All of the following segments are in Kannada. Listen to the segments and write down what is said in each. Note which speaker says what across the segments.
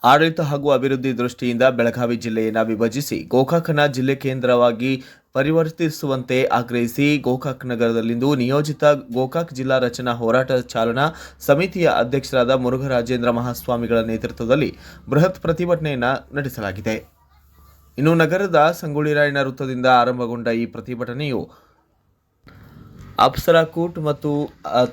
Speaker 1: ಆಡಳಿತ ಹಾಗೂ ಅಭಿವೃದ್ಧಿ ದೃಷ್ಟಿಯಿಂದ ಬೆಳಗಾವಿ ಜಿಲ್ಲೆಯನ್ನು ವಿಭಜಿಸಿ ಗೋಕಾಕನ ಜಿಲ್ಲೆ ಕೇಂದ್ರವಾಗಿ ಪರಿವರ್ತಿಸುವಂತೆ ಆಗ್ರಹಿಸಿ ಗೋಕಾಕ್ ನಗರದಲ್ಲಿಂದು ನಿಯೋಜಿತ ಗೋಕಾಕ್ ಜಿಲ್ಲಾ ರಚನಾ ಹೋರಾಟ ಚಾಲನಾ ಸಮಿತಿಯ ಅಧ್ಯಕ್ಷರಾದ ಮುರುಘರಾಜೇಂದ್ರ ಮಹಾಸ್ವಾಮಿಗಳ ನೇತೃತ್ವದಲ್ಲಿ ಬೃಹತ್ ಪ್ರತಿಭಟನೆಯನ್ನು ನಡೆಸಲಾಗಿದೆ. ಇನ್ನು ನಗರದ ಸಂಗೊಳ್ಳಿ ರಾಯಣ್ಣ ವೃತ್ತದಿಂದ ಆರಂಭಗೊಂಡ ಈ ಪ್ರತಿಭಟನೆಯು ಅಪ್ಸರಾ ಕೂಟ್ ಮತ್ತು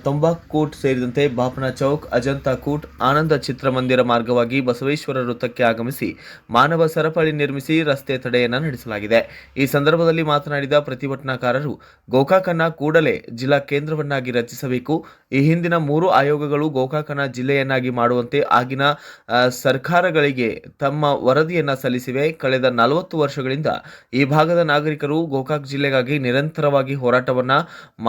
Speaker 1: ತಂಬಾಕ್ ಕೂಟ್ ಸೇರಿದಂತೆ ಬಾಪನ ಚೌಕ್, ಅಜಂತಾ ಕೂಟ್, ಆನಂದ ಚಿತ್ರಮಂದಿರ ಮಾರ್ಗವಾಗಿ ಬಸವೇಶ್ವರ ವೃತ್ತಕ್ಕೆ ಆಗಮಿಸಿ ಮಾನವ ಸರಪಳಿ ನಿರ್ಮಿಸಿ ರಸ್ತೆ ತಡೆಯನ್ನು ನಡೆಸಲಾಗಿದೆ. ಈ ಸಂದರ್ಭದಲ್ಲಿ ಮಾತನಾಡಿದ ಪ್ರತಿಭಟನಾಕಾರರು, ಗೋಕಾಕನ್ನ ಕೂಡಲೇ ಜಿಲ್ಲಾ ಕೇಂದ್ರವನ್ನಾಗಿ ರಚಿಸಬೇಕು. ಈ ಹಿಂದಿನ 3 ಆಯೋಗಗಳು ಗೋಕಾಕನ ಜಿಲ್ಲೆಯನ್ನಾಗಿ ಮಾಡುವಂತೆ ಆಗಿನ ಸರ್ಕಾರಗಳಿಗೆ ತಮ್ಮ ವರದಿಯನ್ನ ಸಲ್ಲಿಸಿವೆ. ಕಳೆದ 40 ವರ್ಷಗಳಿಂದ ಈ ಭಾಗದ ನಾಗರಿಕರು ಗೋಕಾಕ್ ಜಿಲ್ಲೆಗಾಗಿ ನಿರಂತರವಾಗಿ ಹೋರಾಟವನ್ನ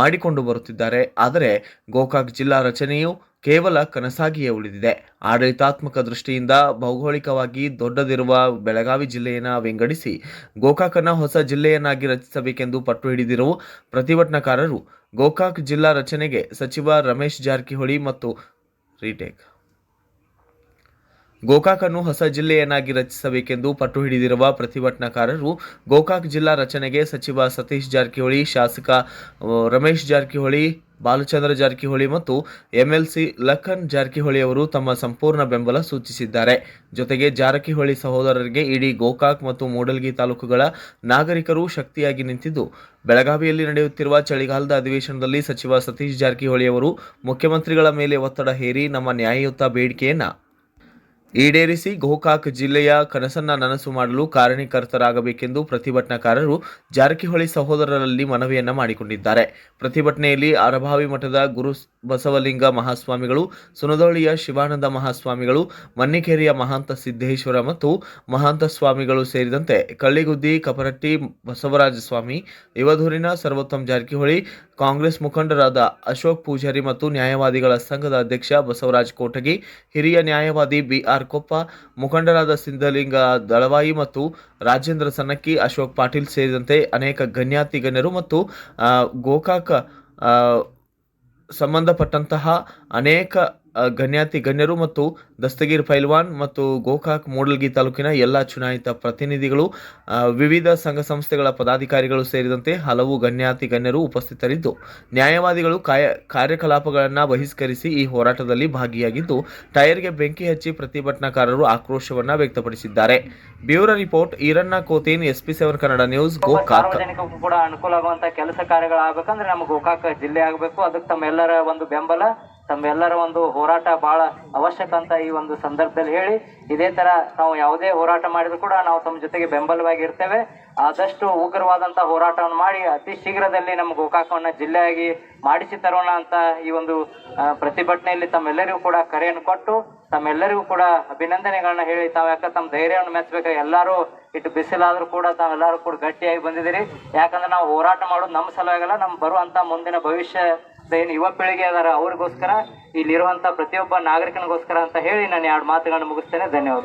Speaker 1: ಮಾಡಿಕೊಂಡು ಬರುತ್ತಿದ್ದಾರೆ. ಆದರೆ ಗೋಕಾಕ್ ಜಿಲ್ಲಾ ರಚನೆಯು ಕೇವಲ ಕನಸಾಗಿಯೇ ಉಳಿದಿದೆ. ಆಡಳಿತಾತ್ಮಕ ದೃಷ್ಟಿಯಿಂದ ಭೌಗೋಳಿಕವಾಗಿ ದೊಡ್ಡದಿರುವ ಬೆಳಗಾವಿ ಜಿಲ್ಲೆಯನ್ನು ವಿಂಗಡಿಸಿ ಗೋಕಾಕನ್ನು ಹೊಸ ಜಿಲ್ಲೆಯನ್ನಾಗಿ ರಚಿಸಬೇಕೆಂದು ಪಟ್ಟು ಹಿಡಿದಿರುವ ಪ್ರತಿಭಟನಾಕಾರರು ಗೋಕಾಕ್ ಜಿಲ್ಲಾ ರಚನೆಗೆ ಸಚಿವ ರಮೇಶ್ ಜಾರಕಿಹೊಳಿ ಮತ್ತು ಗೋಕಾಕನ್ನು ಹೊಸ ಜಿಲ್ಲೆಯನ್ನಾಗಿ ರಚಿಸಬೇಕೆಂದು ಪಟ್ಟು ಹಿಡಿದಿರುವ ಪ್ರತಿಭಟನಾಕಾರರು ಗೋಕಾಕ್ ಜಿಲ್ಲಾ ರಚನೆಗೆ ಸಚಿವ ಸತೀಶ್ ಜಾರಕಿಹೊಳಿ, ಶಾಸಕ ರಮೇಶ್ ಜಾರಕಿಹೊಳಿ, ಬಾಲಚಂದ್ರ ಜಾರಕಿಹೊಳಿ ಮತ್ತು ಎಂಎಲ್ಸಿ ಲಖನ್ ಜಾರಕಿಹೊಳಿ ಅವರು ತಮ್ಮ ಸಂಪೂರ್ಣ ಬೆಂಬಲ ಸೂಚಿಸಿದ್ದಾರೆ. ಜೊತೆಗೆ ಜಾರಕಿಹೊಳಿ ಸಹೋದರರಿಗೆ ಇಡೀ ಗೋಕಾಕ್ ಮತ್ತು ಮೂಡಲಗಿ ತಾಲೂಕುಗಳ ನಾಗರಿಕರು ಶಕ್ತಿಯಾಗಿ ನಿಂತಿದ್ದು, ಬೆಳಗಾವಿಯಲ್ಲಿ ನಡೆಯುತ್ತಿರುವ ಚಳಿಗಾಲದ ಅಧಿವೇಶನದಲ್ಲಿ ಸಚಿವ ಸತೀಶ್ ಜಾರಕಿಹೊಳಿ ಅವರು ಮುಖ್ಯಮಂತ್ರಿಗಳ ಮೇಲೆ ಒತ್ತಡ ಹೇರಿ ನಮ್ಮ ನ್ಯಾಯಯುತ ಬೇಡಿಕೆಯನ್ನು ಈಡೇರಿಸಿ ಗೋಕಾಕ್ ಜಿಲ್ಲೆಯ ಕನಸನ್ನ ನನಸು ಮಾಡಲು ಕಾರಣೀಕರ್ತರಾಗಬೇಕೆಂದು ಪ್ರತಿಭಟನಾಕಾರರು ಜಾರಕಿಹೊಳಿ ಸಹೋದರರಲ್ಲಿ ಮನವಿಯನ್ನ ಮಾಡಿಕೊಂಡಿದ್ದಾರೆ. ಪ್ರತಿಭಟನೆಯಲ್ಲಿ ಅರಭಾವಿ ಮಠದ ಗುರು ಬಸವಲಿಂಗ ಮಹಾಸ್ವಾಮಿಗಳು, ಸುನದೊಳ್ಳಿಯ ಶಿವಾನಂದ ಮಹಾಸ್ವಾಮಿಗಳು, ಮನ್ನಿಕೇರಿಯ ಮಹಾಂತ ಸಿದ್ದೇಶ್ವರ ಮತ್ತು ಮಹಾಂತ ಸ್ವಾಮಿಗಳು ಸೇರಿದಂತೆ ಕಳ್ಳಿಗುದ್ದಿ, ಕಪರಟ್ಟಿ ಬಸವರಾಜ ಸ್ವಾಮಿ, ಯುವಧೂರಿನ ಸರ್ವೋತ್ತಮ್ ಜಾರಕಿಹೊಳಿ, ಕಾಂಗ್ರೆಸ್ ಮುಖಂಡರಾದ ಅಶೋಕ್ ಪೂಜಾರಿ ಮತ್ತು ನ್ಯಾಯವಾದಿಗಳ ಸಂಘದ ಅಧ್ಯಕ್ಷ ಬಸವರಾಜ ಕೋಟಗಿ, ಹಿರಿಯ ನ್ಯಾಯವಾದಿ ಬಿಆರ್ ಕೊಪ್ಪ, ಮುಖಂಡರಾದ ಸಿದ್ದಲಿಂಗ ದಳವಾಯಿ ಮತ್ತು ರಾಜೇಂದ್ರ ಸನ್ನಕ್ಕಿ, ಅಶೋಕ್ ಪಾಟೀಲ್ ಸೇರಿದಂತೆ ಅನೇಕ ಗಣ್ಯಾತಿ ಗಣ್ಯರು ಮತ್ತು ಗೋಕಾಕ್ ಸಂಬಂಧಪಟ್ಟಂತಹ ಅನೇಕ ಗಣ್ಯಾತಿ ಗಣ್ಯರು ಮತ್ತು ದಸ್ತಗೀರ್ ಪೈಲ್ವಾನ್ ಮತ್ತು ಗೋಕಾಕ್ ಮೂಡಲಗಿ ತಾಲೂಕಿನ ಎಲ್ಲ ಚುನಾಯಿತ ಪ್ರತಿನಿಧಿಗಳು, ವಿವಿಧ ಸಂಘ ಸಂಸ್ಥೆಗಳ ಪದಾಧಿಕಾರಿಗಳು ಸೇರಿದಂತೆ ಹಲವು ಗಣ್ಯಾತಿ ಗಣ್ಯರು ಉಪಸ್ಥಿತರಿದ್ದು, ನ್ಯಾಯವಾದಿಗಳು ಕಾರ್ಯಕಲಾಪಗಳನ್ನು ಬಹಿಷ್ಕರಿಸಿ ಈ ಹೋರಾಟದಲ್ಲಿ ಭಾಗಿಯಾಗಿದ್ದು, ಟೈರ್ಗೆ ಬೆಂಕಿ ಹಚ್ಚಿ ಪ್ರತಿಭಟನಾಕಾರರು ಆಕ್ರೋಶವನ್ನು ವ್ಯಕ್ತಪಡಿಸಿದ್ದಾರೆ. Bureau report, Eranna Kothen, SP7 Kannada news, Gokak.
Speaker 2: ಸಾರ್ವಜನಿಕರಿಗೂ ಕೂಡ ಅನುಕೂಲ ಆಗುವಂತ ಕೆಲಸ ಕಾರ್ಯಗಳಾಗಬೇಕಂದ್ರೆ ನಮ್ಮ ಗೋಕಾಕ್ ಜಿಲ್ಲೆ ಆಗಬೇಕು. ಅದಕ್ಕೆ ತಮ್ಮೆಲ್ಲರ ಒಂದು ಬೆಂಬಲ, ತಮ್ಮೆಲ್ಲರ ಒಂದು ಹೋರಾಟ ಬಹಳ ಅವಶ್ಯಕ ಅಂತ ಈ ಒಂದು ಸಂದರ್ಭದಲ್ಲಿ ಹೇಳಿ, ಇದೇ ತರ ನಾವು ಯಾವುದೇ ಹೋರಾಟ ಮಾಡಿದ್ರು ಕೂಡ ನಾವು ತಮ್ಮ ಜೊತೆಗೆ ಬೆಂಬಲವಾಗಿ ಇರ್ತೇವೆ. ಆದಷ್ಟು ಉಗ್ರವಾದಂತ ಹೋರಾಟವನ್ನು ಮಾಡಿ ಅತಿ ಶೀಘ್ರದಲ್ಲಿ ನಮ್ಮ ಗೋಕಾಕವನ್ನ ಜಿಲ್ಲೆಯಾಗಿ ಮಾಡಿಸಿ ತರೋಣ ಅಂತ ಈ ಒಂದು ಪ್ರತಿಭಟನೆಯಲ್ಲಿ ತಮ್ಮೆಲ್ಲರಿಗೂ ಕೂಡ ಕರೆಯನ್ನು ಕೊಟ್ಟು ತಮ್ಮೆಲ್ಲರಿಗೂ ಕೂಡ ಅಭಿನಂದನೆಗಳನ್ನ ಹೇಳಿ, ಯಾಕೆ ತಮ್ಮ ಧೈರ್ಯವನ್ನು ಮೆಚ್ಚಬೇಕು. ಎಲ್ಲರೂ ಇಟ್ಟು ಬಿಸಿಲಾದ್ರೂ ಕೂಡ ತಾವೆಲ್ಲರೂ ಕೂಡ ಗಟ್ಟಿಯಾಗಿ ಬಂದಿದ್ದೀರಿ. ಯಾಕಂದ್ರೆ ನಾವು ಹೋರಾಟ ಮಾಡೋದು ನಮ್ಮ ಸಲುವಾಗಲ್ಲ, ನಮ್ಮ ಬರುವಂತ ಮುಂದಿನ ಭವಿಷ್ಯ ಏನು ಯುವ ಪೀಳಿಗೆ ಅದಾರ ಅವ್ರಿಗೋಸ್ಕರ, ಇಲ್ಲಿರುವಂತ ಪ್ರತಿಯೊಬ್ಬ ನಾಗರಿಕನಿಗೋಸ್ಕರ ಅಂತ ಹೇಳಿ ನಾನು 2 ಮಾತುಗಳನ್ನು ಮುಗಿಸ್ತೇನೆ. ಧನ್ಯವಾದ.